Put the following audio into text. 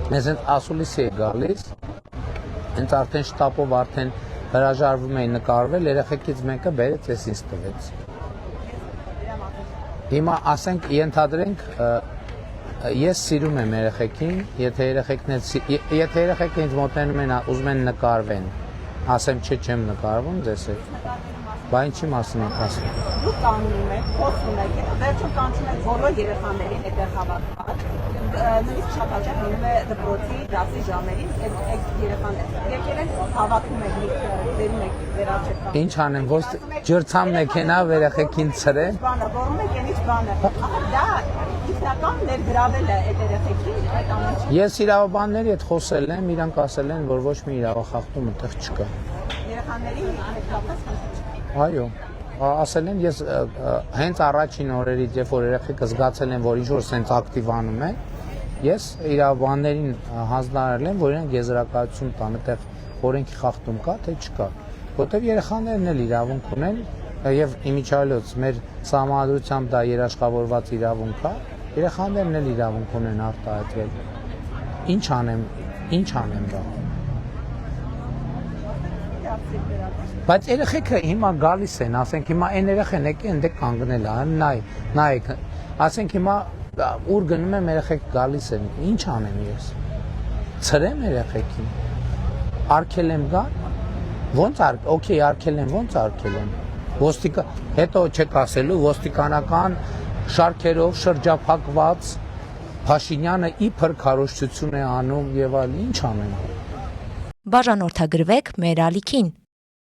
Մեզ հենց ասուլիսի է գալիս, հենց արդեն շտապով արդեն հրաժարվում էին նկարվել, երեխեքից մեկը բերեց ես ինձ տվեց։ Հիմա ասենք ենթադրենք ես սիրում եմ երեխեքին, եթե երեխեքն ինձ մոտենում են, ուզում են նկարվեն, ասեմ չէ չեմ նկարվում, ձեզ հետ։ Բա ինչի մասին եք ասում։ Դուք կանոնում եք, խոսում եք, վերջում կանչում եք բոլոր երեխաներին այդտեղ հավաքված։ Նույնիսկ շատ հաճախ լինում է դպրոցի դասի ժամերին այդ երեխաները եկել են հավաքում եք, վերում եք վերաչեք կան։ Ինչ անեմ, ոնց ջրցան մեքենա երեխեքին ցրեն։ Բանը, որում եք այն ինչ բանը։ Դա ինքնական ներգրավել է այդ երեխեքին այդ ամենը։ Ես իրավաբանների հետ խոսել եմ, իրանք ասել են, որ ոչ մի իրավախախտում այդտեղ չկա։ Երեխաների հետ կապված խնդիր չկա։ Այո, ասել են ես հենց առաջին օրերից, երբ որ երեխեքը զգացել են, որ ինչ-որ սենց ակտիվ անում են, ես իրավաբաններին հանձնարարել եմ, որ իրենք եզրակացություն տան, այդտեղ օրենքի խախտում կա, թե չկա, որտեղ երեխաներն էլ իրավունք ունեն եւ իմիջիալոց մեր սահմանադրությամբ դա երաշխավորված իրավունք է, երեխաներն էլ իրավունք ունեն արտահայտվել։ Ինչ անեմ դա։ Բայց երեխեքը հիմա գալիս են, ասենք հիմա այն երեխեն եկի ընդ կանգնել է, նայեք, ասենք հիմա ուր գնում եմ երեխեք գալիս են, ինչ անեմ ես։ Ցրեմ երեխեքին։ Արգել եմ գա։ Ոնց օքեյ արգել եմ, ոնց արգել եմ։ Հետո չեք ասելու ոստիկանական շարքերով շրջափակված Փաշինյանը իբր քարոզչություն է անում եւ այլ, ինչ անեմ։ Բաժանորդագրվեք մեր ալիքին։